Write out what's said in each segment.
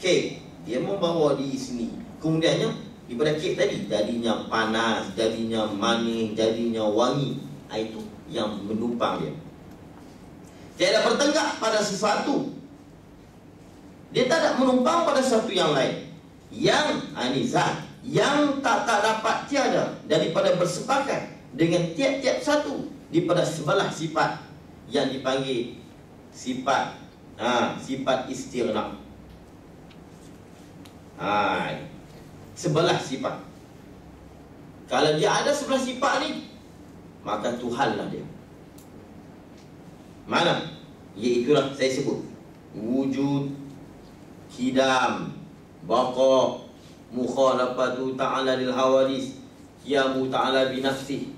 kek, dia membawa di sini. Kemudiannya daripada kek tadi jadinya panas, jadinya manis, jadinya wangi. Itu yang menumpang dia. Tiada bertenggak pada sesuatu. Dia tak ada menumpang pada sesuatu yang lain. Yang anizat, yang tak dapat tiada daripada bersepakat dengan tiap-tiap satu daripada sebelah sifat yang dipanggil sifat sifat istirna. Sebelah sifat. Kalau dia ada sebelah sifat ni, maka Tuhanlah dia. Mana? Iaitulah saya sebut wujud, hidam, baqa, mukhalafatu ta'ala lil hawadis, qiyamu ta'ala bi nafsih,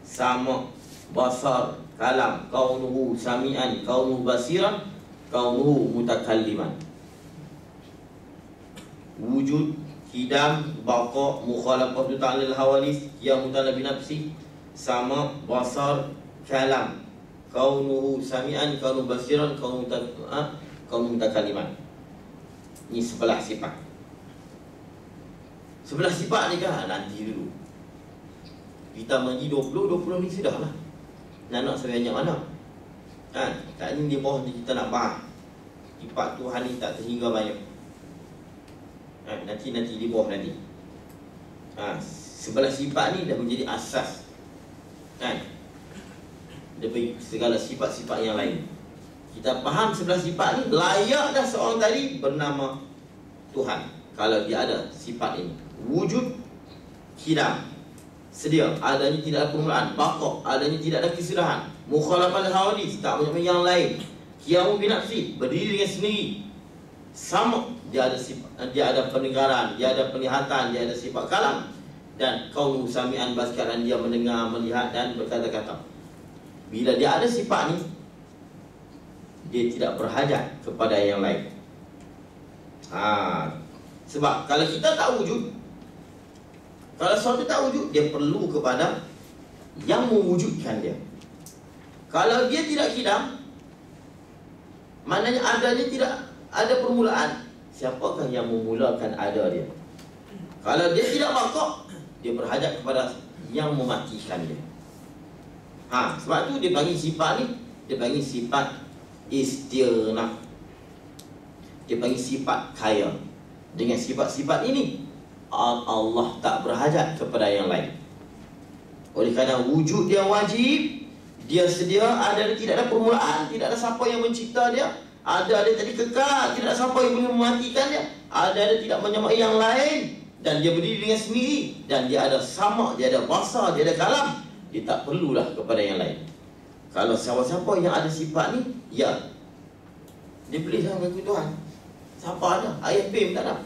sama, basar, kalam, kaunuhu sami'an, kaunuhu basiran, kaunuhu mutakalliman. Wujud, hidam, baqa, mukhalafatu ta'ala lil hawadis, qiyamu ta'ala bi nafsih, sama, basar, kalam, kaunuhu sami'an, kaunuhu basiran, kaunuhu mutakalliman. Ini sebelah sifat. Sebelah sifat ni kan nanti dulu. Kita mengaji 20 ni sudah lah. Nak sebanyak mana? Kan? Tak ni di bawah ni kita nak bahas. Sifat Tuhan ni tak terhingga banyak. Nanti di bawah nanti. Sebelah sifat ni dah menjadi asas. Kan? Daripada segala sifat-sifat yang lain. Kita faham sebelah sifat ni, layak dah seorang tadi bernama Tuhan kalau dia ada sifat ini. Wujud, hidam, sedia, adanya tidak ada permulaan. Baqa, adanya tidak ada kesudahan. Mukhalafah al-hawadis, tak menyamai yang lain. Qiyamu binafsi, berdiri dengan sendiri. Sama, dia ada sifat, dia ada pendengaran, dia ada penglihatan, dia ada sifat kalam. Dan kaunu sami'an, baskaran dia mendengar, melihat dan berkata-kata. Bila dia ada sifat ni, dia tidak berhajat kepada yang lain. Sebab kalau kita tak wujud, kalau sesuatu tak wujud, dia perlu kepada yang mewujudkan dia. Kalau dia tidak hidam, maknanya adanya tidak ada permulaan. Siapakah yang memulakan ada dia? Kalau dia tidak baqa, dia berhajat kepada yang mematikan dia. Sebab tu dia panggil sifat ni, dia panggil sifat istirna. Dia panggil sifat kaya. Dengan sifat-sifat ini, Allah tak berhajat kepada yang lain. Oleh kerana wujud dia wajib, dia sedia, ada tidak ada permulaan, tidak ada siapa yang mencipta dia, ada tadi kekal, tidak ada siapa yang boleh mematikan dia, ada tidak menyamai yang lain, dan dia berdiri dengan sendiri, dan dia ada sama, dia ada basar, dia ada kalam. Dia tak perlulah kepada yang lain. Kalau siapa-siapa yang ada sifat ni, ya, dia boleh mengaku Tuhan. Siapa ada? Ayah Bim tak ada.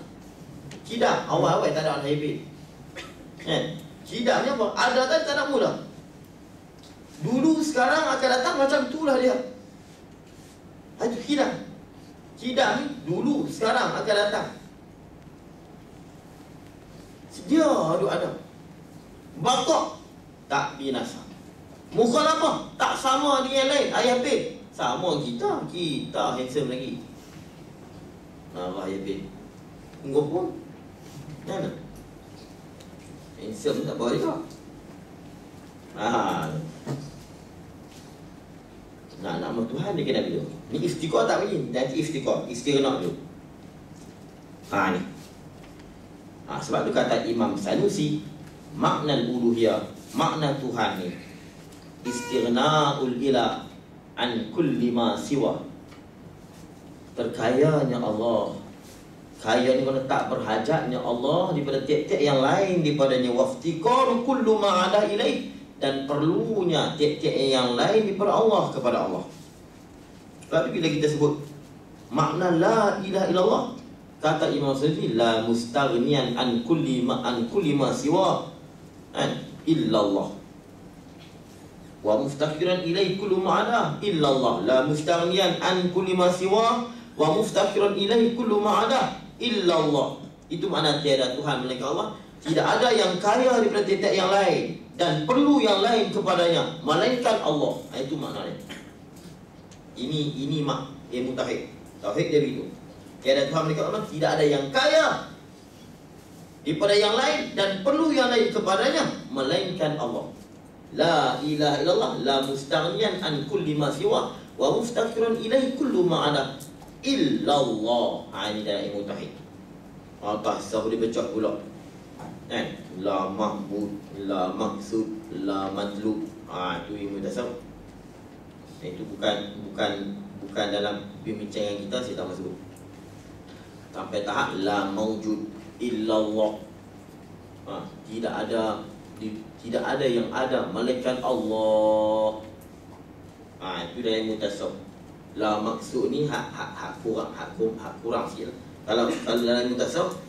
Hidam, awal-awal tak ada ayah Bim. Hidam ni apa? Ada tak nak mula. Dulu, sekarang akan datang macam itulah dia. Itu hidam. Hidam ni dulu, sekarang akan datang. Dia ada. Baqa tak binasa. Mukhalafah tak sama dengan yang lain. Ayah Bim sama kita handsome lagi. Allah ayah Bim tunggu pun mana handsome tak boleh juga. Nak nama Tuhan dia kena dulu. Ni istiqah tak begini. Nanti istiqah, istirna dulu. Ni. Sebab tu kata Imam Sanusi, makna uluhiyah, makna Tuhan ni istirna'ul ilah an kulli ma siwa. Terkayanya Allah. Kaya ni mana tak berhajatnya Allah daripada tiap-tiap yang lain daripadanya. Waftiqaru kullu ma ada ilaih, dan perlunya tiap-tiap yang lain daripada Allah kepada Allah. Tapi bila kita sebut makna la ilaha illallah, kata Imam Sanusi, la mustaghniyan an kulli ma siwa illallah. Wa muftakhiran ilaihi kullu ma ada illallah. La mustaghniyan an kulli ma siwa wa muftakhiran ilaihi kullu ma ada illallah. Itu makna tiada Tuhan melainkan Allah. Tidak ada yang kaya daripada tiap yang lain, dan perlu yang lain kepadanya melainkan Allah. Itu maknanya. Ini mak ilmu tauhid. Tauhid dia begitu. Tiada Tuhan melainkan Allah, tidak ada yang kaya daripada yang lain dan perlu yang lain kepadanya melainkan Allah. La ilaha illallah la mustaghniyan an kulli ma siwa wa muftaqiran ilaihi kullu ma ana illallah. Ini dalam ilmu tauhid. Bahasa boleh baca pula. Kan? La mahmud, la maksud, la matlub. Itu ilmu tasawuf. Itu bukan dalam pembicaraan kita, saya tak masuk. Sampai tahap la maujud illallah. Tidak ada yang ada melainkan Allah. Itu dalam ilmu tasawuf. La maksud ni hak kurang sikit. Kalau dalam ilmu tasawuf,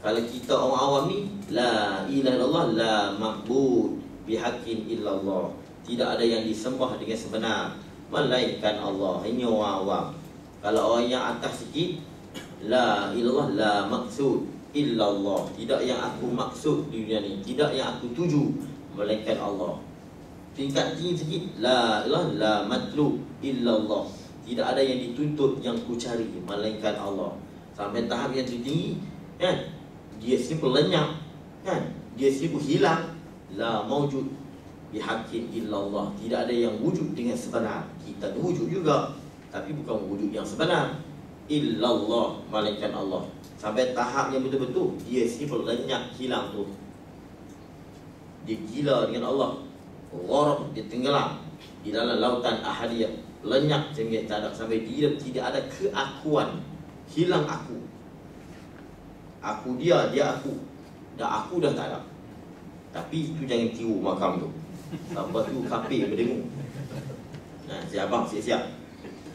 kalau kita orang awam ni, la ilaha illallah la ma'bud bihaqqin illallah. Tidak ada yang disembah dengan sebenar melainkan Allah. Ini orang awam. Kalau orang yang atas sikit, la ilallah la maksud illallah. Tidak yang aku maksud di dunia ni, tidak yang aku tuju melainkan Allah. Tingkat tinggi sikit, la ilallah la matlub illallah. Tidak ada yang dituntut, yang ku cari melainkan Allah. Sampai tahap yang tertinggi, kan? Dia simpul lenyap, kan? Dia simpul hilang. La maujud bihaqqin illallah. Tidak ada yang wujud dengan sebenar. Kita wujud juga, tapi bukan wujud yang sebenar. Illallah, melainkan Allah. Sampai tahap yang betul-betul dia simpul lenyap, hilang tu. Dia gila dengan Allah. Gharq, dia tenggelam di dalam lautan ahadiyah. Lenyap sampai dia tidak ada keakuan. Hilang aku. Aku dia, dia aku. Dah aku dah tak ada. Tapi itu jangan tiru makam tu. Apa tu kafir berdengung. Si abang siap-siap.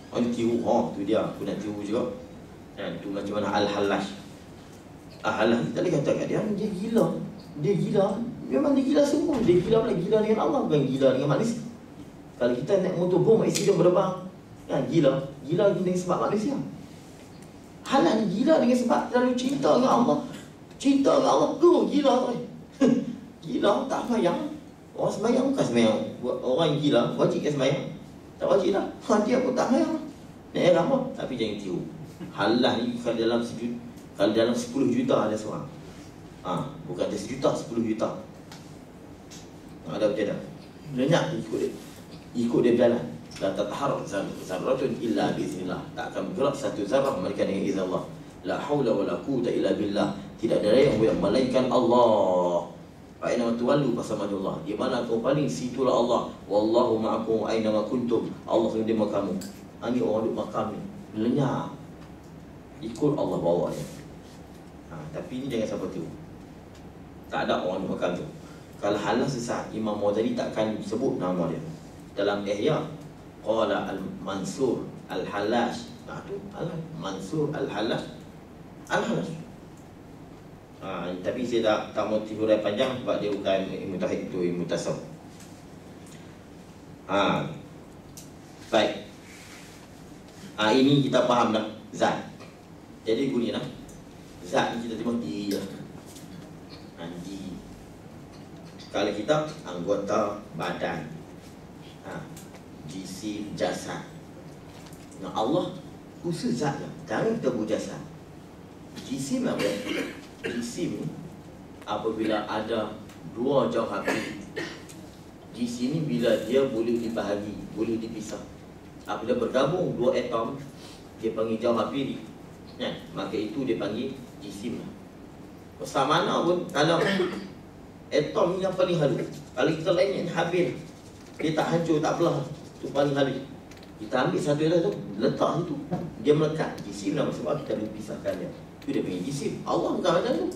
Orang tiru, tu dia. Aku nak tiru juga. Itu macam mana Al-Halash. Al-Halash kita boleh kata kat dia gila. Dia gila. Memang dia gila semua. Dia gila pula gila dengan Allah, bukan gila dengan manusia. Kalau kita naik motor bom, aksiden berbang, gila. Gila dengan sebab manusia. Halal gila dengan sebab terlalu cinta dengan Allah. Cinta dengan Allah, gila tu. Gila, tak sembahyang. Orang sembahyang bukan sembahyang. Orang yang gila, wajib ke sembahyang? Tak wajib lah. Dia pun tak sembahyang. Nak heran apa? Tapi jangan tiru. Halal ni kalau dalam 10 juta ada seorang. Bukan ada 1 juta, 10 juta. Ada macam dah. Banyak ikut dia berjalan. La tatahar zarratun illa biiznillah. Tak akan bergerak satu zarrah melainkan dengan izin Allah. La haula wala quwwata illa billah. Tidak ada yang melainkan Allah. Fa inna tuwallu fasamadullah. Di mana kau paling, situlah Allah. Wallahu ma'akum aina ma kuntum. Allah sendiri dengan kamu. Ini orang duduk makam ni lenyap. Ikut Allah bawa dia. Tapi ini jangan sampai tiru. Tak ada orang duduk makam tu. Kalau halal sesat, Imam Ghazali takkan sebut nama dia. Dalam Ihya, qala al-Mansur al-Halash. Mansur al-Halash. Al-Halash. Tapi saya tak mau tihurai panjang sebab dia bukan ilmu tauhid, itu ilmu tasawuf. Baik. Ini kita faham dah zat. Jadi bunyi lah. Zat ni kita terima diri lah. Diri. Kalau kita anggota badan, jisim, jasad. Allah khusus zat lah. Jangan kita berjasad. Jisim lah. Jisim apabila ada dua jauh api, jisim ni bila dia boleh dibahagi, boleh dipisah. Apabila bergabung dua atom, dia panggil jauh api ni. Maka itu dia panggil jisim lah. Sama mana pun, kalau atom ni yang paling halus, kalau kita lain yang habis, dia tak hancur, tak belah, itu paling halus. Kita ambil satu tu, letak situ, dia melekat. Jisim lah, sebab kita boleh pisahkan dia. Itu dia panggil jisim. Allah bukan macam tu.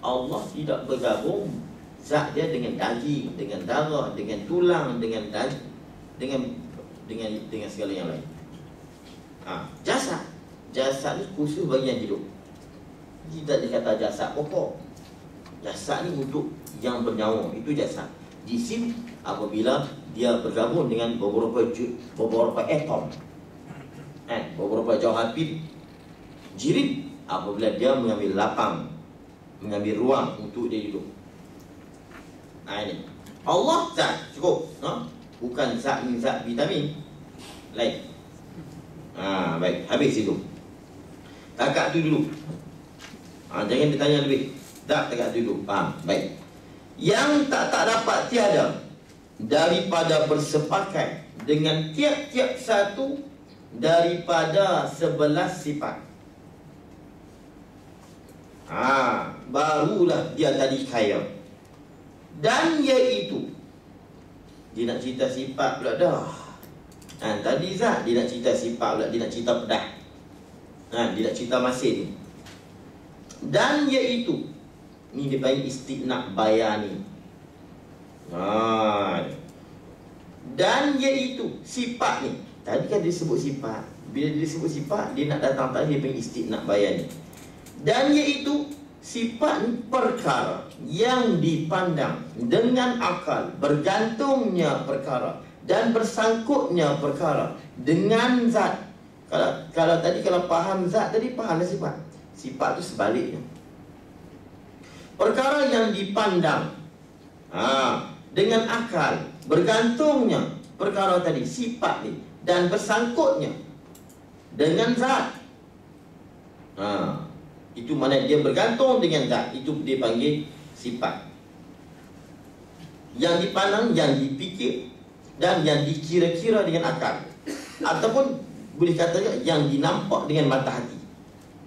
Allah tidak bergabung zat dia dengan daging, dengan darah, dengan tulang, dengan segala yang lain. Jasad ni khusus bagi yang hidup. Kita dikata jasad pokok. Jasad ni untuk yang bernyawa, itu jasad. Jisim apabila dia bergabung dengan beberapa atom, beberapa jauh api. Jirim apabila dia mengambil lapang, mengambil ruang untuk dia hidup. Ini Allah zat, cukup. Bukan zat ni zat vitamin lain. Baik, habis itu. Takat tu dulu. Jangan ditanya lebih. Takat tu dulu. Faham? Baik. Yang tak dapat tiada daripada bersepakat dengan tiap-tiap satu daripada 11 sifat. Barulah dia tadi kaya. Dan iaitu, dia nak cerita sifat pula dah. Tadi zat dia nak cerita sifat pula, dia nak cerita pedah. Dia nak cerita masin. Dan iaitu, ni dia panggil istiqnaq bayani. Dan iaitu sifat ni. Tadi kan dia sebut sifat. Bila dia sebut sifat, dia nak datang tadi, dia panggil istiqnaq bayani. Dan iaitu sifat ni perkara yang dipandang dengan akal, bergantungnya perkara dan bersangkutnya perkara dengan zat. Kalau tadi kalau faham zat tadi, fahamlah sifat. Sifat tu sebaliknya. Perkara yang dipandang dengan akal, bergantungnya perkara tadi, sifat ni, dan bersangkutnya dengan zat. Itu mana dia bergantung dengan zat. Itu dia panggil sifat. Yang dipandang, yang dipikir, dan yang dikira-kira dengan akal, ataupun boleh katakan yang dinampak dengan mata hati.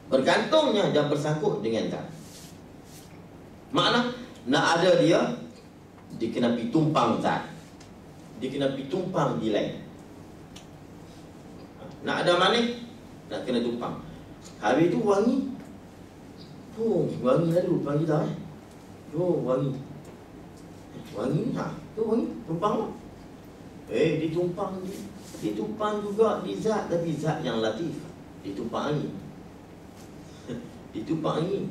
Bergantungnya dan bersangkut dengan zat. Makna nak ada dia kena pergi tumpang zat. Dia kena pergi tumpang di lain. Nak ada manis, nak kena tumpang. Habis tu wangi. Wangi lalu pagi dah wangi. Wangi ni wangi tumpang lah. Ditumpang juga di zat, tapi zat yang latif. Ditumpang angin. Ditumpang angin.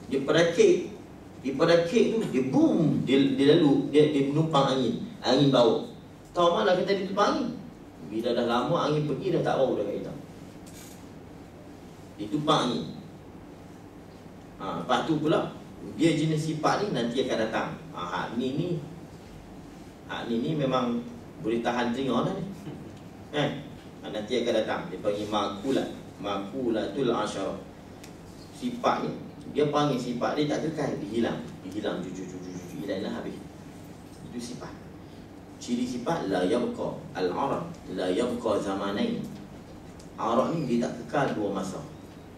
Dia pada kek tu, dia boom, dia lalu, dia menumpang angin. Angin bau. Tahu mana kata dia tumpang angin? Bila dah lama angin pergi, dah tak bau dah kat kita. Ditumpang angin. Lepas tu pula, dia jenis sifat ni nanti akan datang. Hak ni memang boleh tahan telinga dah ni. Nanti akan datang. Dia panggil makulatul asyarah. Sifat ni, dia panggil sifat dia tak kekal, dia hilang hilang habis. Itu sifat. Ciri sifat la yabqa al-arab, la yabqa zamanain. Arab ni dia tak kekal dua masa.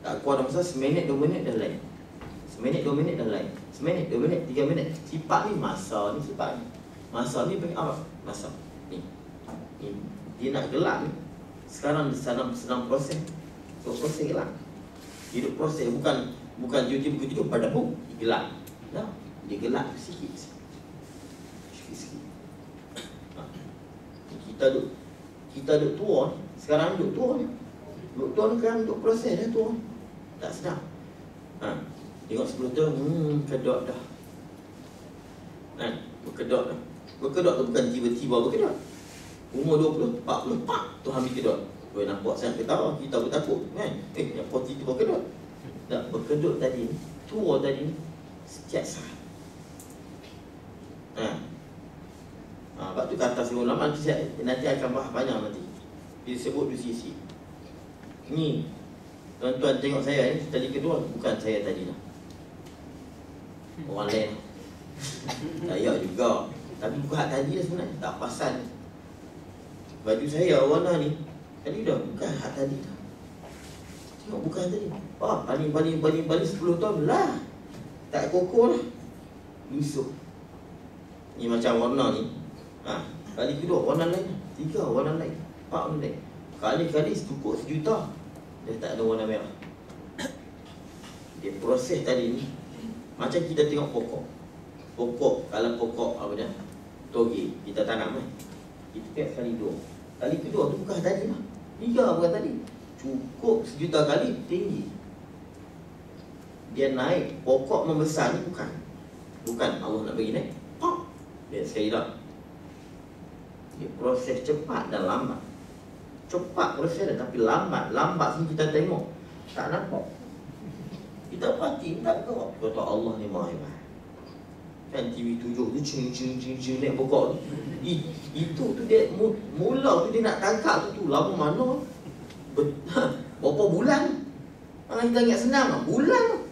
Tak kuat masa seminit 2 minit dah lain. Seminit 2 minit dah lain. Seminit 2 minit 3 minit. Sifat ni masa ni sifat ni. Masa ni panggil Arab. Masa ni. Dia nak gelap ni. Sekarang sedang proses. Proses gelap. Hidup proses bukan tiba-tiba tidur pada buk gelap. Dah, dia gelap sikit. Kita duk tua. Sekarang duk tua ni. Duk tua ni kan duk proses dah tua. Tak sedap. Tengok 10 tahun, kedok dah. Berkedok dah. Berkedok tu bukan tiba-tiba berkedok. Umur 20, 40, tu ambil kedok. Kau nampak saya ketawa, kita pun takut kan? Yang positif berkedok. Tak, berkedok tadi ni, tua tadi ni, setiap saat. Sebab tu kata semua ulama nanti akan bahas banyak nanti. Dia sebut 2 sisi. Ni, tuan-tuan tengok saya ni, tadi kedua, bukan saya tadi lah. Orang lain. Saya juga. Tapi bukan hak tadi lah sebenarnya. Tak pasal. Baju saya warna ni tadi dah bukan hak tadi dah. Tengok bukan tadi. Paling 10 tahun lah. Tak kokoh lah. Lusuh. Ni macam warna ni. Kali kedua warna lain. 3 warna lain. 4 warna lain. Kali-kali cukup 1 juta. Dia tak ada warna merah. Dia proses tadi ni macam kita tengok pokok. Kalau pokok apa dia? Toge, kita tanam kan. Kita piak kali 2. Kali kedua tu bukan tadi lah. 3 bukan tadi. Cukup 1 juta kali tinggi. Dia naik, pokok membesar ni bukan. Allah nak bagi naik. Dia sekali dah. Dia proses cepat dan lambat. Cepat proses dia tapi lambat. Lambat sini kita tengok. Tak nampak. Kita perhati tak kau. Kata Allah ni maha hebat. Kan TV 7 tu cing naik pokok tu. Itu tu dia mula tu dia nak tangkap tu lama mana? Berapa bulan? langit-langit senang, bulan.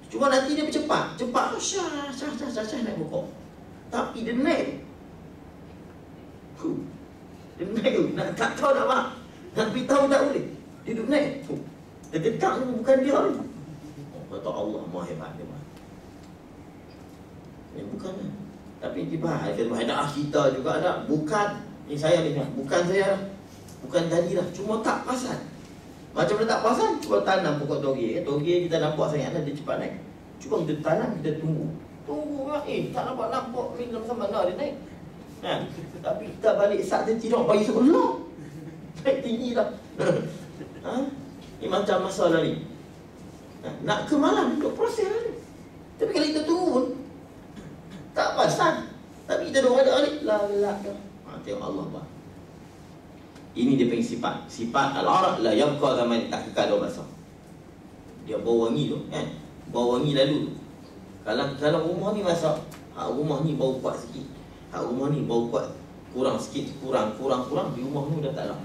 Cuma nanti dia bercepat. Cepat tu syah naik pokok. Tapi dia naik. Dia naik tu. Tak tahu nak apa. Nak beritahu tak boleh. Dia duduk naik. Dia dekat tu bukan dia ni. Kata Allah maha hebat dia. Bukan lah. Tapi tiba-tiba ada kita juga ada. Bukan. Ni saya ni. Bukan saya. Bukan tadi lah. Cuma tak pasal. Macam mana tak pasal? Cuba tanam pokok toge. Toge kita nampak sangat dia cepat naik. Cuba kita tanam, kita tunggu. Tunggu lah. Tak nampak ni dalam mana dia naik. Tapi kita balik saat dia tidak bagi sebelah. Naik tinggi lah. Ni macam masalah ni. Nak ke malam untuk proses lah ni. Tapi kalau kita tunggu pun tak pasal. Tapi kita dah ada ni lalak dah. Tengok Allah bah. Ini dia punya sifat. Sifat al-araq la yabqa zaman, tak kekal 2 masa. Dia bau wangi tu kan. Bau wangi lalu tu. Kalau rumah ni masak, rumah ni bau kuat sikit. Rumah ni bau kuat kurang sikit, kurang di rumah ni dah tak lah.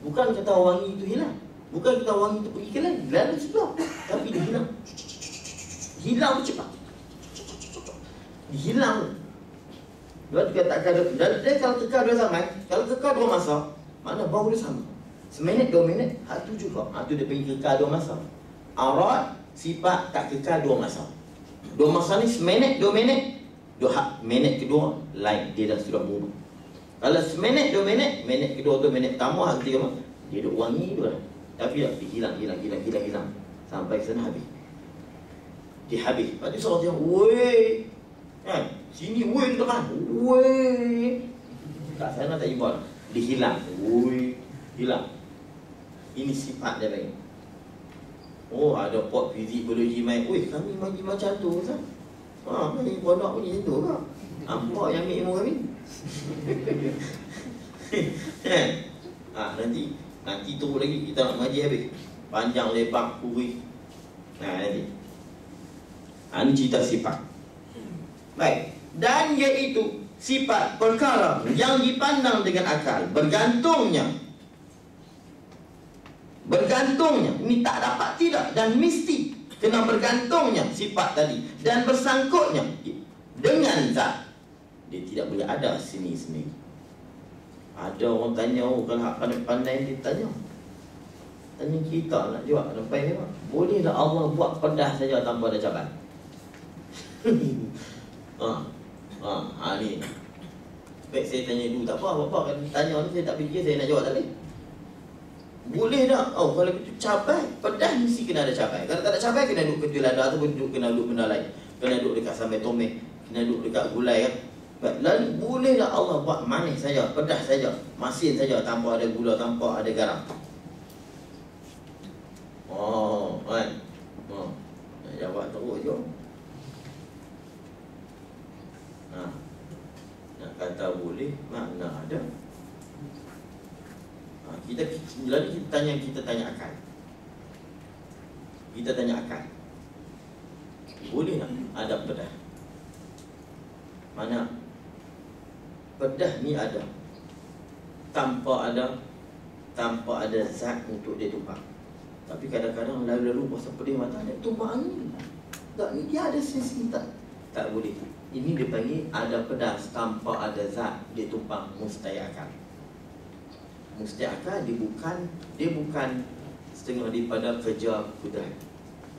Bukan kata wangi tu hilang. Bukan kata wangi tu pergi ke lalu sudah. Tapi dia hilang. Hilang tu cepat. Hilang. Dia kata dan kalau kekal 2 zaman, kalau kekal 2 masa, mana bau dia sama. Seminit 2 minit, hak tu juga. Tu dia pergi kekal 2 masa. Aurat sifat tak kekal 2 masa. 2 masa ni seminit 2 minit, 2 minit kedua lain, dia dah sudah berubah. Kalau seminit 2 minit, minit kedua tu minit tamu hak ketiga mah, dia duk wangi tu lah. Tapi dah hilang sampai sana habis. Dia habis. Lepas tu seorang tengok, weh sini weh depan, weh kat sana tak jumpa. Dia hilang. Ui, hilang. Ini sifat dia lagi. Oh, ada pot fizik biologi main. Ui, kami magi macam tu Ustaz. Kami pondok punya macam tu ke? Nampak yang ambil ilmu kami. Nanti tu lagi kita nak ngaji habis. Panjang lebar kurih. Nanti. Ini cerita sifat. Baik. Dan iaitu sifat perkara yang dipandang dengan akal, bergantungnya ini tak dapat tidak dan mesti kena bergantungnya sifat tadi dan bersangkutnya dengan zat. Dia tidak boleh ada sendiri. Ada orang tanya, kalau pandai-pandai dia tanya kita nak jawab sampai ni, boleh tak Allah buat pedas saja tanpa ada cabai? Ni. Baik, saya tanya dulu, tak apa kan tanya ni saya tak fikir saya nak jawab tadi. Boleh tak? Kalau itu cabai, pedas mesti kena ada cabai. Kalau tak ada cabai, kena duduk ketul lada ataupun kena duduk benda lain. Kena duduk dekat sambal tomat, kena duduk dekat gulai kan. Lalu boleh tak Allah buat manis saja, pedas saja, masin saja tanpa ada gula, tanpa ada garam? Kan? Nak jawab terus je. Nak kata boleh, mana ada. Kita tanya akal. Kita tanya akal. Boleh tak ada pedah? Mana pedah ni ada tanpa ada zat untuk dia tumpah. Tapi kadang-kadang lalu-lalu pasal pedih mata dia tumpah angin. Tak, ni dia ada sisi tak boleh. Ini dipanggil ada pedas tanpa ada zat, dia tumpang mustahil akal. Mustahil akal dia bukan setengah daripada kerja kudrat.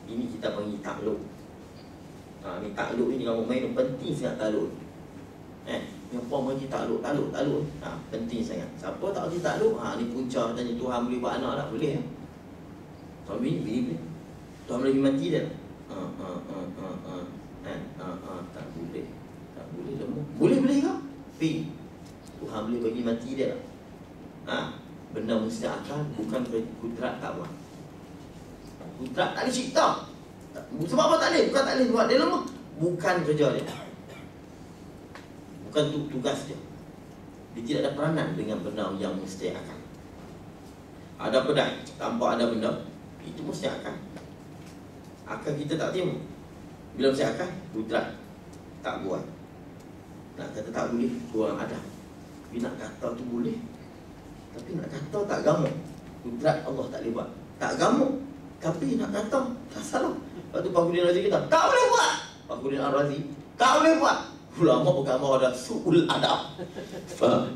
Ini kita panggil takluk. Ni takluk ni kalau main penting sangat takluk. Yang puan bagi takluk. Penting sangat. Siapa tak bagi takluk, ni punca tanya Tuhan boleh buat anak tak? Boleh. Suami boleh. Tuhan boleh mati dia. Tak boleh. Tak boleh lemah. Boleh ke? Tuhan boleh bagi mati dia tak? Benda mesti akal, bukan kudrat tak buat. Kudrat tak boleh cipta. Sebab apa tak boleh? Bukan tak boleh buat, dia lemah. Bukan kerja dia. Bukan tugas dia. Dia tidak ada peranan dengan benda yang mesti akal. Ada pedang, tanpa ada benda, itu mesti akal. Akal kita tak terima. Bila mesti akal, kudrat tak buat. Nak kata tak boleh, kurang ada. Tapi nak kata tu boleh. Tapi nak kata tak gamuk. Kudrat Allah tak boleh buat. Tak gamuk, Tapi nak kata tak salah. Lepas tu Fakhruddin Razi kata tak boleh buat. Fakhruddin Ar-Razi tak boleh buat. Ulama agama ada su'ul adab.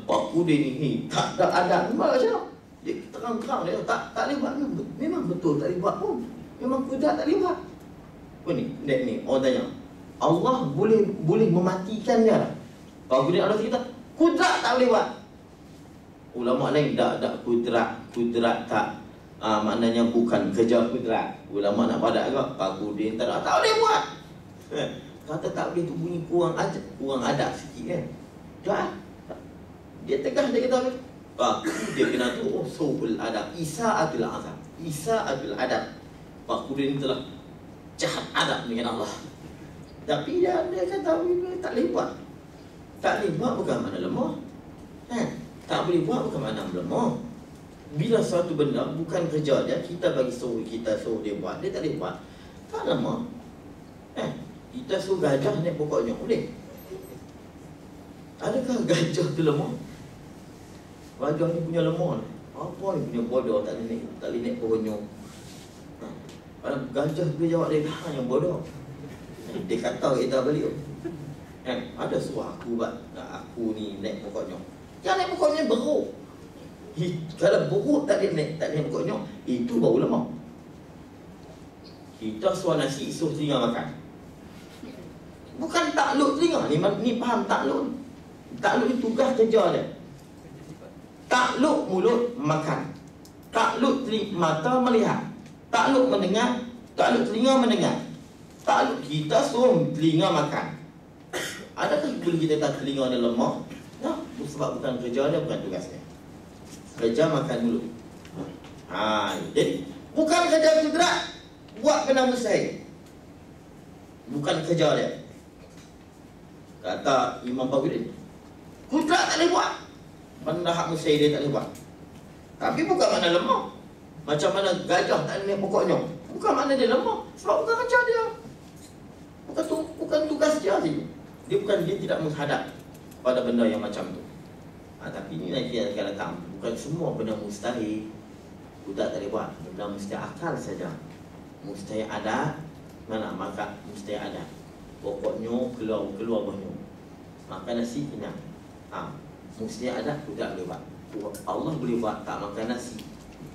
Fakhruddin ni tak ada adab. Macam dia terang-terang dia tak boleh buat. Memang betul tak boleh buat pun. Memang kudrat tak boleh buat. Apa ni? Ni orang tanya, Allah boleh mematikan dia. Fakhruddin Ar-Razi kata kudrat tak boleh buat. Ulama lain tak kudrat tak. Maknanya bukan kerja kudrat. Ulama nak padat ke? Fakhruddin tak boleh buat. Kata tak boleh tu bunyi kurang adab sikit kan. Tak. Dia tegas dia kata dia kena tu su'ul adab, isa'atul adab. Fakhruddin telah jahat adab dengan Allah. Tapi dia kata tak boleh buat. Tak boleh buat bukan mana lemah. Tak boleh buat bukan mana lemah. Bila suatu benda bukan kerja dia, kita suruh dia buat, dia tak boleh buat, tak lemah. Kita suruh gajah naik pokoknya, boleh? Adakah gajah tu lemah? Gajah ni punya lemah. Apa ni punya bodoh tak boleh naik pokoknya. Kalau gajah boleh jawab dia, yang bodoh. Dia kata kita balik. Ada suruh aku buat, aku ni naik pokoknya. Yang naik pokoknya beruk. Kalau buruk tak naik pokoknya, itu baru lemah. Kita suar nasi, suruh telinga makan. Bukan takluk telinga. Ni faham takluk. Takluk ni tugas kerja dia. Takluk mulut makan. Takluk mata melihat. Takluk mendengar. Takluk telinga mendengar. Takluk kita suruh telinga makan. Adakah boleh kita kata telinga dia lemah? Nah, sebab bukan kerja dia, bukan tugas dia. Kerja makan dulu. Jadi bukan kerja kudrat buat benda mustahil. Bukan kerja dia. Kata Imam Fakhruddin, kudrat tak boleh buat. Benda hak mustahil dia tak boleh buat. Tapi bukan mana lemah. Macam mana gajah tak boleh pokoknya. Bukan mana dia lemah. Sebab bukan kerja dia. Bukan tugas dia sih. Dia tidak menghadap pada benda yang macam tu. Tapi ini lagi yang akan datang. Bukan semua benda mustahil budak tak boleh buat. Benda mustahil akal saja. Mustahil adat, mana maka mustahil adat. Pokoknya keluar banyak. Makan nasi kenyang. Mustahil adat budak boleh buat. Allah boleh buat tak makan nasi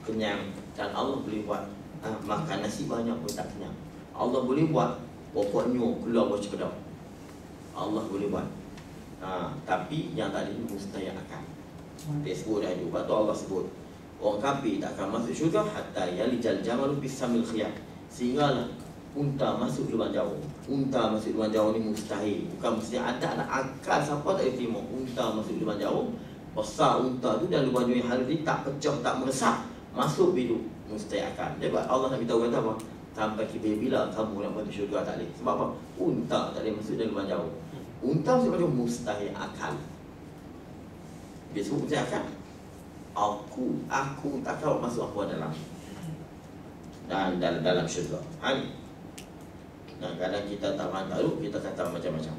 kenyang. Dan Allah boleh buat makan nasi banyak pun tak kenyang. Allah boleh buat pokoknya keluar bocah kedau. Allah boleh buat. Tapi yang tadi mustahil akal. Dia sebut dah itu. Lepas tu Allah sebut orang kafir tak akan masuk syurga hatta yalijal jamalu bisamil khiyat. Sehinggalah unta masuk lubang jauh. Unta masuk lubang jauh ni mustahil. Bukan mesti ada akal siapa tak boleh terima. Unta masuk lubang jauh. Besar unta tu dan lubang jauh yang hari ni tak pecah, tak meresap, masuk bidu. Mustahil akal. Jadi Allah nak beritahu kata apa? Sampai bila kamu nak masuk syurga tak boleh. Sebab apa? Unta tak boleh masuk dalam lubang jauh. Unta masuk lubang jauh mustahil akal. Dia sebut mustahil akal. Aku tak tahu masuk apa dalam syurga. Kadang kita tak tahu, kita kata macam-macam.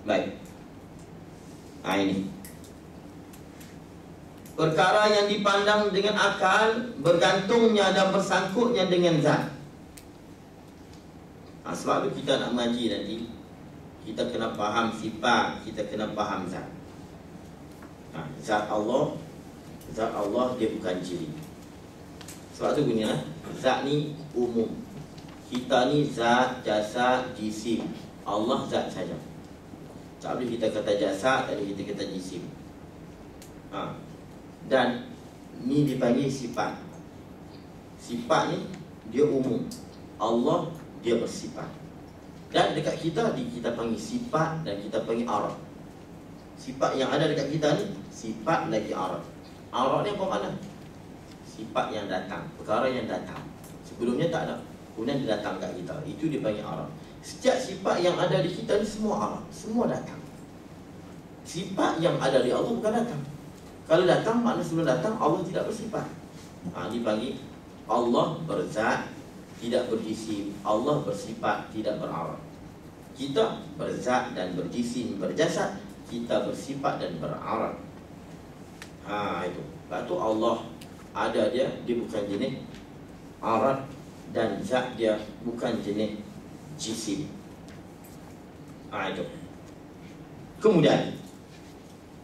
Baik. Ini perkara yang dipandang dengan akal, bergantungnya dan bersangkutnya dengan zat. Sebab itu kita nak mengaji nanti, kita kena faham sifat, kita kena faham zat. Zat Allah dia bukan ciri. Sebab tu bunyilah zat ni umum. Kita ni zat, jasad, jisim. Allah zat saja. Tak boleh kita kata jasad, tak boleh kita kata jisim. Dan ni dipanggil sifat. Sifat ni dia umum. Allah dia bersifat. Dan dekat kita panggil sifat dan kita panggil arad. Sifat yang ada dekat kita ni sifat lagi arad. Arad ni apa makna? Sifat yang datang, perkara yang datang. Sebelumnya tak ada, kemudian dia datang kat kita. Itu dipanggil arad. Setiap sifat yang ada di kita ni semua arad, semua datang. Sifat yang ada di Allah bukan datang. Kalau datang, makna sebelum datang Allah tidak bersifat. Dipanggil Allah berzat, tidak berjisim. Allah bersifat, tidak berarad. Kita berzat dan berjisim, berjasad. Kita bersifat dan berarad. Itu. Lepas tu Allah ada dia bukan jenis arad, dan zat dia bukan jenis jisim. Itu. Kemudian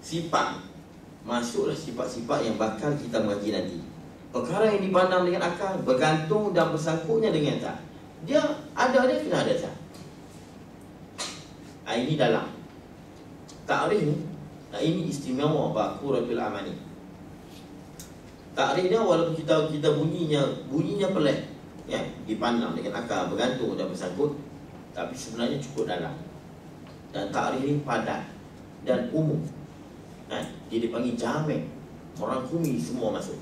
sifat, masuklah sifat-sifat yang bakal kita mengaji nanti. Perkara yang dipandang dengan akal, bergantung dan bersangkutnya dengan zat. Dia kena ada zat. Ini dalam takrif ni. Ini istimewa Baquratul Amani. Takrif dia walaupun kita bunyinya pelik, ya, dipandang dengan akal, bergantung dan bersangkut, tapi sebenarnya cukup dalam. Dan takrif ini padat dan umum. Dia dipanggil jamek, merangkumi semua masuk.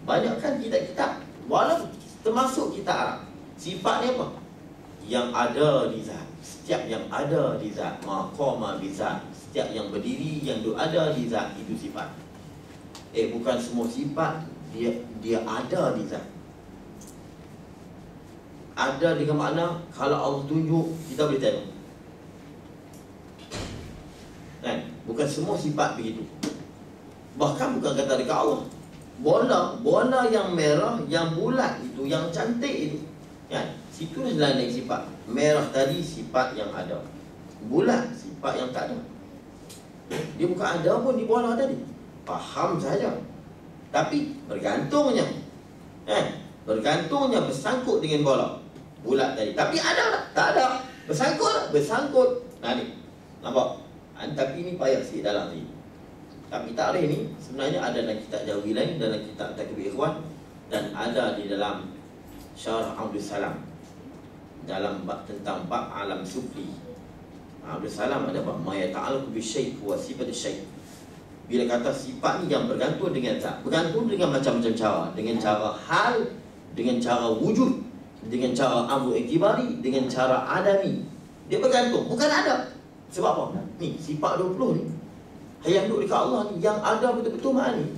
Banyak kan kitab-kitab, walaupun termasuk kitab Arab, sifat ni apa? Yang ada di zat. Setiap yang ada di zat, maqama bi zat. Setiap yang berdiri, yang ada di zat, itu sifat. Bukan semua sifat dia ada di zat. Ada dengan makna kalau Allah tunjuk, kita boleh tengok. Bukan semua sifat begitu. Bahkan bukan kata dekat Allah. Bola yang merah, yang bulat itu, yang cantik itu, situ lain sifat. Merah tadi sifat yang ada, bulat sifat yang tak ada. Dia bukan ada pun di bola tadi, faham saja. Tapi bergantungnya bersangkut dengan bola bulat tadi. Tapi ada tak ada? Bersangkut. Ni nampak? Tapi ini payah sikit dalam ni. Tapi takrif ni sebenarnya ada dalam kitab Jawi lain, dalam kitab Takbir Ikhwan, dan ada di dalam Syarah Abdul Salam, dalam bab tentang bab alam sufli. Abdul Salam ada bab ma yata'allaqu bisyai' wa sifat syai'. Bila kata sifat ni yang bergantung dengan zat, bergantung dengan macam-macam cara, dengan cara hal, dengan cara wujud, dengan cara amru iktibari, dengan cara adami. Dia bergantung, bukan ada. Sebab apa? Ni sifat 20 ni yang duduk dekat Allah ni, yang ada betul-betul makna ni.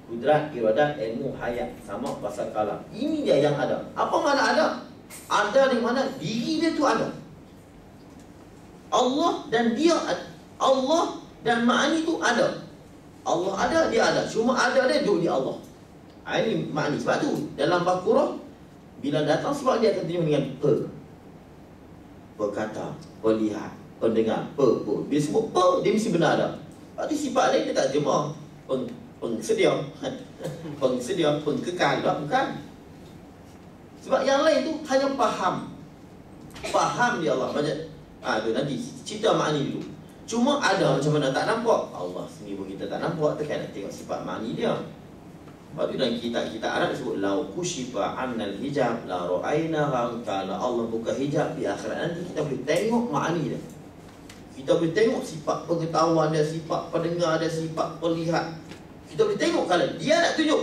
Kudrat, iradat, ilmu, hayat, sama, pasal kalam. Ini dia yang ada. Apa makna ada? Ada di mana? Diri dia tu ada. Allah dan dia, Allah dan makna tu ada. Allah ada, dia ada. Cuma ada dia duduk di Allah. Ini makna. Sebab tu dalam Baqarah, bila datang sebab dia akan terjemah dengan berkata, melihat, pendengar, Bila sebut dia mesti benar ada. Tapi sifat lain dia tak terjemah pengsedia, pengkekal, bukan. Sebab yang lain tu hanya faham dia Allah. Macam tu nanti cerita makni dulu. Cuma ada macam mana tak nampak, Allah sendiri pun kita tak nampak. Tekan nak tengok sifat makni dia. Sebab tu dalam kitab-kitab Arab disebut lau kushifa annal hijab la ra'aynaha. Kalau Allah buka hijab di akhirat nanti, kita boleh tengok makni dia. Kita boleh tengok sifat pengetahuan dia, sifat pendengar dia, sifat pelihat. Kita boleh tengok kalau dia nak tunjuk.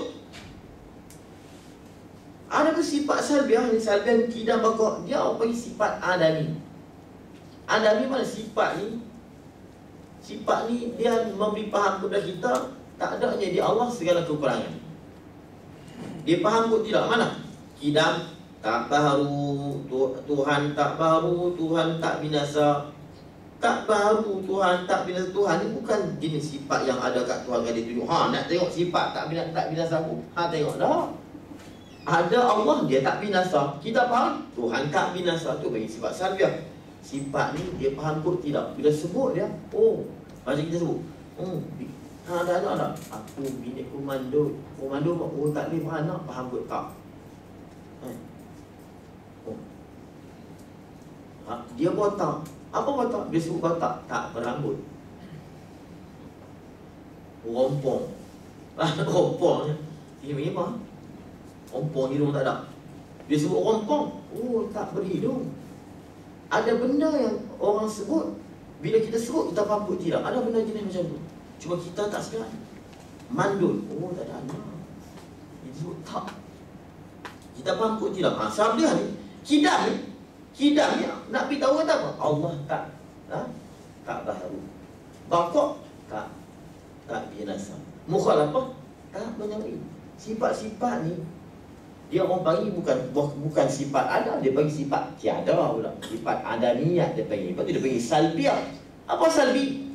Ada pun sifat salbiah, ni salbiah kidam bakar. Dia apa panggil sifat adami. Adami mana sifat ni? Sifat ni dia memberi faham kepada kita tak adanya di Allah segala kekurangan. Dia faham pun tidak mana? Kidam tak baru, Tuhan tak baru, Tuhan tak binasa. Tak baru, Tuhan tak binasa. Tuhan ni bukan jenis sifat yang ada kat Tuhan kan dia tunjuk. Nak tengok sifat tak binasa aku. Tengok dah. Ada Allah, dia tak binasa. Kita faham Tuhan tak binasa. Tu bagi sifat salbiah. Sifat ni dia faham pun tidak. Bila sebut dia, macam kita sebut, ada. Aku bini komando. Komando tak boleh faham nak. Faham pun tak. Dia botak. Apa botak? Dia sebut botak, tak berambut. Rompong. Rompong. Ini apa? Rompong hidung tak ada. Dia sebut rompong. Tak berhidung. Ada benda yang orang sebut, bila kita sebut kita faham pun tidak. Ada benda jenis macam tu. Cuma kita tak sedar. Mandul. Tak ada. Dia sebut tak. Kita faham pun tidak. Sebab dia ni, kidam ni nak beritahu kata apa? Allah tak baharu. Bakok tak binasa. Mukhalafah tak menyamai. Sifat-sifat ni dia orang panggil bukan sifat ada, dia panggil sifat tiada pula. Sifat adamiyah dia panggil. Lepas tu dia panggil salbiah. Apa salbi?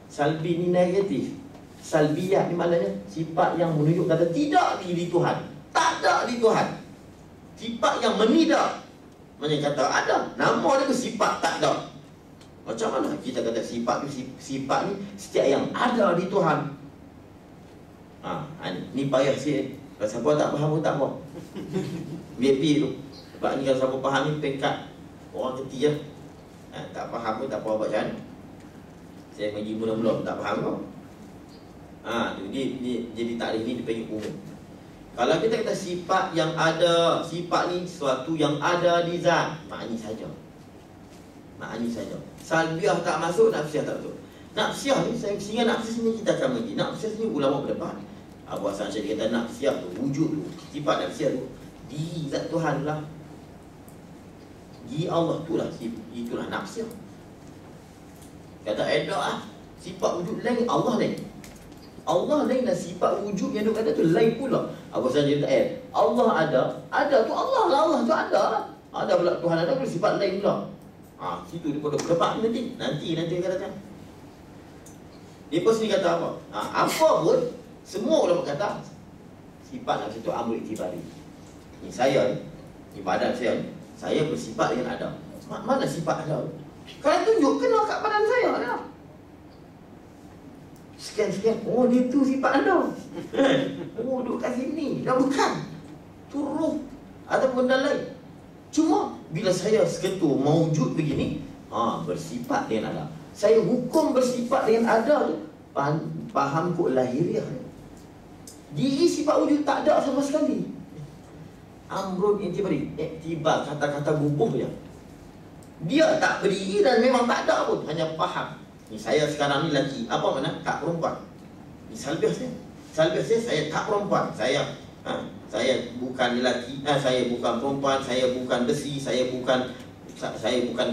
Salbi ni negatif. Salbiyah ni maknanya sifat yang menunjuk kata tidak di Tuhan. Tak ada di Tuhan. Sifat yang menidak. Maksudnya kata ada, nama dia pun sifat tak ada. Macam mana kita kata sifat ni, sifat ni setiap yang ada di Tuhan. Ni payah sikit. Kalau siapa tak faham pun tak apa. VIP tu. Sebab ni kalau siapa faham ni peringkat orang ketiga. Tak faham pun tak apa buat macam mana. Saya pergi mula-mula pun tak faham pun. Jadi takrif ni dipanggil umum. Kalau kita kata sifat yang ada, sifat ni sesuatu yang ada di zat, makni saja. Makni saja. Salbiah tak masuk, nafsiyah tak masuk. Nafsiyah ni, saya ingat nafsiyah ni kita akan mengerti. Nafsiyah ni ulama berdebat. Abu Hasan Asy'ari kata nafsiyah tu, wujud tu, sifat nafsiyah tu di zat Tuhan lah. Di Allah tu lah, itulah nafsiyah. Kata sifat wujud lain, Allah lain. Allah lain dan sifat wujud yang dia kata tu lain pula. Abu Hasan Asy'ari kata Allah ada tu Allah lah, Allah tu ada lah. Ada pula Tuhan ada pula sifat lain pula. Situ dia pada berdebat nanti dia kata kan. Dia pun sendiri kata apa? Apa pun semua ulama kata sifat nafsu itu amrul iktibari. Ni saya ni badan saya bersifat dengan ada. Mana sifat ada? Kalau tunjuk kena kat badan saya lah. Sekian-sekian, oh dia tu sifat anda. Oh duduk kat sini. Dah bukan. Tu roh atau benda lain. Cuma bila saya seketul mawujud begini, bersifat dengan ada. Saya hukum bersifat dengan ada tu faham kok lahiriah. Diri sifat wujud tak ada sama sekali. Amrun intibari, iktibar, kata-kata bubuh je. Dia tak berdiri dan memang tak ada pun, hanya faham. Ni saya sekarang ni lelaki, apa makna? Tak perempuan. Ni salbiah saya. Salbiah saya tak perempuan. Saya bukan lelaki, saya bukan perempuan, saya bukan besi, saya bukan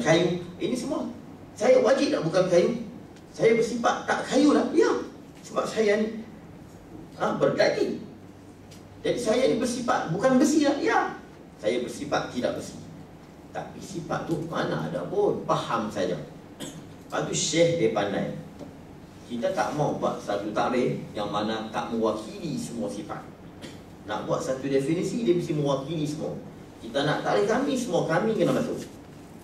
kayu. Ini semua. Saya wajib tak bukan kayu. Saya bersifat tak kayu lah. Ya. Sebab saya ni berdaging. Jadi saya ni bersifat bukan besi lah. Ya. Saya bersifat tidak besi. Tapi sifat tu mana ada pun. Faham saja. Lepas tu Syekh dia pandai. Kita tak mau buat satu takrif yang mana tak mewakili semua sifat. Nak buat satu definisi, dia mesti mewakili semua. Kita nak takrif kambing, semua kambing kena masuk.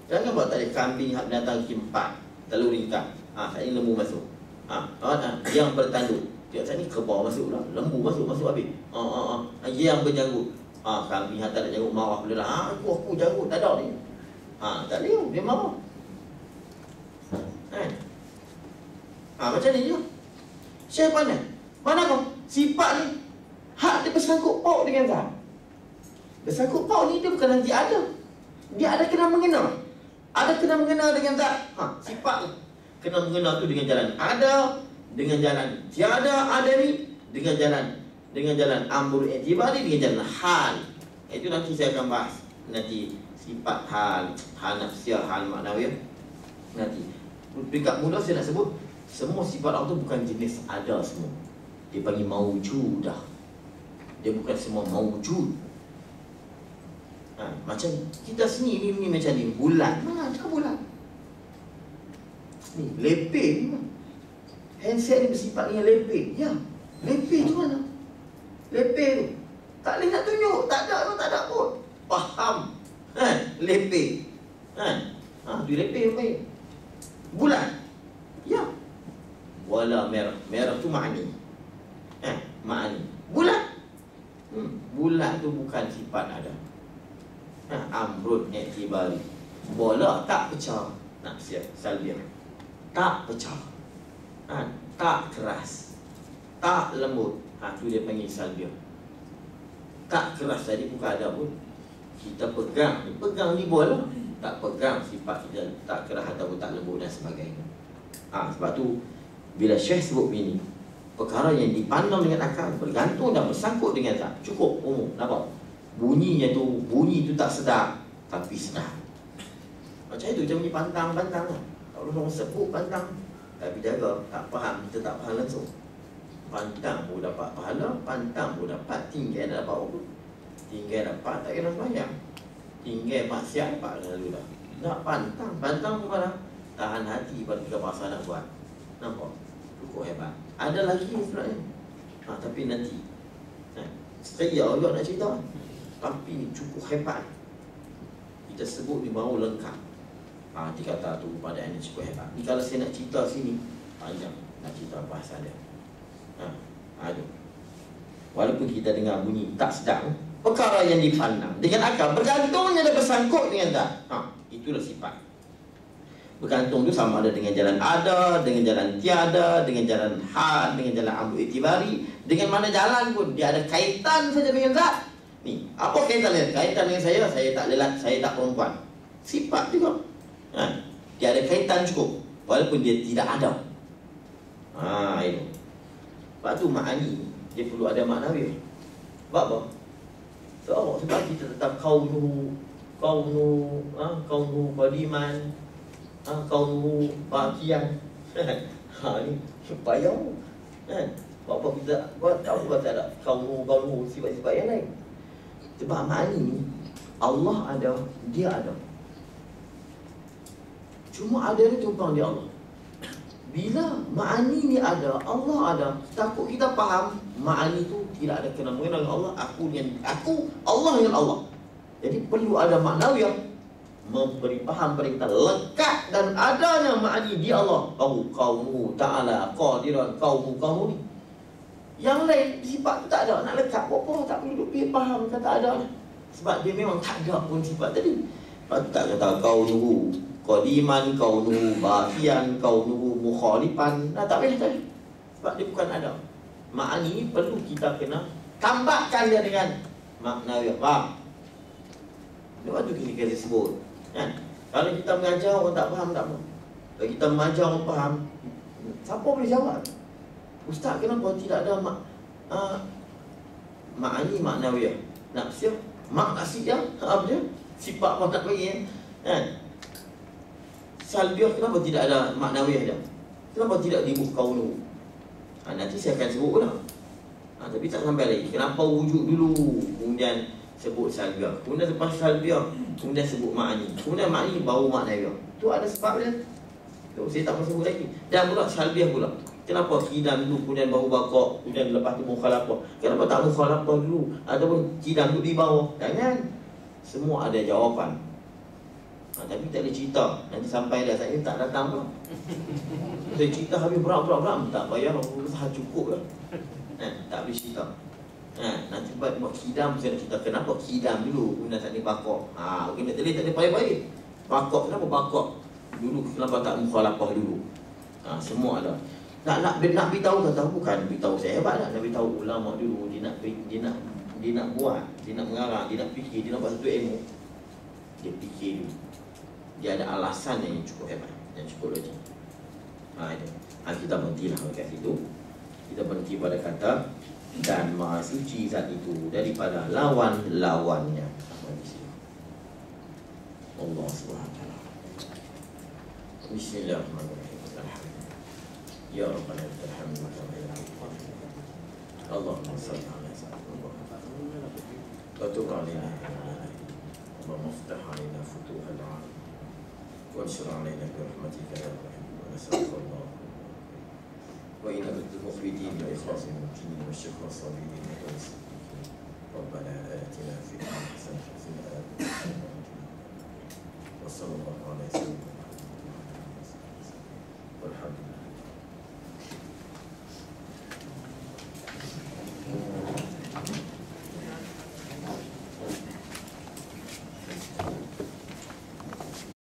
Jangan buat takrif kambing hak binatang empat, telur ringkas. Saat ni lembu masuk. Yang bertanduk. Tengok saat ni kerbau masuk pula. Lembu masuk habis. Yang berjanggut. Kambing hak tak ada janggut marah pula lah. Aku janggut tak ada ni. Tak boleh, dia marah. Macam ni je. Syekh pandai. Mana kau? Sifat ni hak dia bersangkut paut dengan zat. Bersangkut paut ni dia bukan nanti ada. Dia ada kena mengena. Ada kena mengena dengan zat. Sifat tu kena mengena tu dengan jalan ada, dengan jalan tiada ada ni, dengan jalan amrul i'tibari, dengan jalan hal. Itu nanti saya akan bahas. Nanti sifat hal nafsiyah, hal maknawiyah. Nanti peringkat mula saya nak sebut semua sifat Allah tu bukan jenis ada semua. Dia panggil mawujudah. Dia bukan semua mawujud. Macam kita sini ni macam ni. Bulan. Mana ada bulan? Ni lepeh ni mana? Handset ni bersifat dengan lepeh. Ya. Lepeh tu mana? Lepeh tu tak boleh nak tunjuk. Tak ada pun. Faham. Lepeh. Tu lepeh baik. Bulan. Ya. Wala merah. Merah tu makni. Makni. Bulan. Bulan tu bukan sifat ada. Amrun i'tibari. Bola tak pecah. Nafsiyah, salbiah. Tak pecah. Tak keras. Tak lembut. Tu dia panggil salbiah. Tak keras tadi bukan ada pun. Kita pegang ni bola. Tak pegang sifat kita tak keras ataupun tak lembut dan sebagainya. Sebab tu bila Syekh sebut ini, perkara yang dipandang dengan akal, bergantung dan bersangkut dengan zat. Cukup umum. Nampak? Bunyi tu tak sedap, tapi sedap. Macam itu, macam ni pantang lah. Kalau orang sebut pantang, tapi jaga, tak faham, kita tak faham langsung. Pantang pun dapat pahala, pantang pun dapat, tinggal dah dapat apa? Tinggal dapat, tak kena sembahyang. Tinggal maksiat, dapat lalu dah. Nak pantang pun malah tahan hati pada tiga masa nak buat. Nampak? Cukup hebat. Ada lagi sebenarnya. Tapi nanti saya juga nak cerita. Tapi cukup hebat. Kita sebut ni baru lengkap. Dia kata tu pada ini cukup hebat. Ni kalau saya nak cerita sini panjang nak cerita bahasa dia. Aduh. Walaupun kita dengar bunyi tak sedang, perkara yang dipandang dengan akal bergantungnya ada bersangkut dengan tak. Itulah sifat. Bergantung tu sama ada dengan jalan ada, dengan jalan tiada, dengan jalan hal, dengan jalan ambil itibari, dengan mana jalan pun dia ada kaitan saja dengan zat. Ni, apa kaitannya? Kaitan dengan saya tak lelaki, saya tak perempuan. Sifat juga. Dia ada kaitan cukup walaupun dia tidak ada. Itu. Sebab tu ma'ani dia perlu ada maknawi. Sebab apa? Sebab kita tetap kaunuhu qadiman, kaunuhu baqiyan. Ni payah kan? Apa kita buat tahu kata ada kaunuhu sifat-sifat yang lain. Sebab makni ni Allah ada, dia ada. Cuma ada ni tumpang dia Allah. Bila ma'ani ni ada, Allah ada, takut kita faham ma'ani tu tidak ada kena mengena dengan Allah, aku, Allah dengan Allah. Jadi perlu ada maknawiyah memberi faham pada kita lekat dan adanya ma'ani di Allah. Qaumu ta'ala qadiran qaumu ni. Yang lain sifat tu tak ada, nak lekat apa tak perlu duk faham kata ada. Sebab dia memang tak ada pun sifat tadi. Tak kata qaumu qadiman, kaunuhu baqiyan, kaunuhu mukhalifan. Tak payah tadi. Sebab dia bukan ada. Makna ni perlu kita kena tambahkan dia dengan maknawi. Faham? Lepas tu kita sebut kan? Kalau kita mengajar orang tak faham, tak apa. Kalau kita mengajar orang faham, siapa boleh jawab? Ustaz kenapa tidak ada makni maknawi? Nak siap? Maksudnya apa dia? Sifat apa nak bagi kan? Salbiah kenapa tidak ada maknawiyah dia? Kenapa tidak disebut kaunu? Nanti saya akan sebut pula. Tapi tak sampai lagi. Kenapa wujud dulu, kemudian sebut salbiah, kemudian lepas salbiah, kemudian sebut ma'ani, kemudian ma'ani baru maknawiyah. Tu ada sebab dia. Saya tak mahu sebut lagi. Dan pula salbiah pula. Kenapa kidam dulu, kemudian baru bakok, kemudian lepas tu mukhalafah? Kenapa tak mukhalafah dulu? Ataupun kidam dulu di bawah? Jangan. Semua ada jawapan. Tapi tak boleh cerita. Nanti sampai dah saya tak datang pun. Saya cerita habis beram. Tak payah, usaha cukup lah. Tak boleh cerita. Nanti buat kidam, saya nak cerita kenapa kidam dulu, kemudian tak boleh bakok. Mungkin tak boleh baik-baik. Bakok, kenapa bakok dulu, kenapa tak mukhalafah dulu? Semua ada. Nak beritahu tak tahu, bukan beritahu saya hebat lah. Nak beritahu ulama dulu, dia nak buat, dia nak mengarang, dia nak fikir, dia nak buat satu ilmu. Dia fikir dulu. Dia ada alasan yang cukup hebat, yang cukup logik. Itu. Kita berhentilah kat situ. Kita berhenti pada kata dan maha suci zat itu daripada lawan-lawannya. Allah SWT. Bismillahirrahmanirrahim. Ya Rabbana lakal hamdu wa Allahumma salli ala sayyidina wa tub alaina Allahumma iftah alaina futuhal alam وانشر علينا برحمتك يا رحيم ونسألك الله وإنابة المخبتين وإخلاص الممكنين والشكر الصابرين والصديقين ربنا آتنا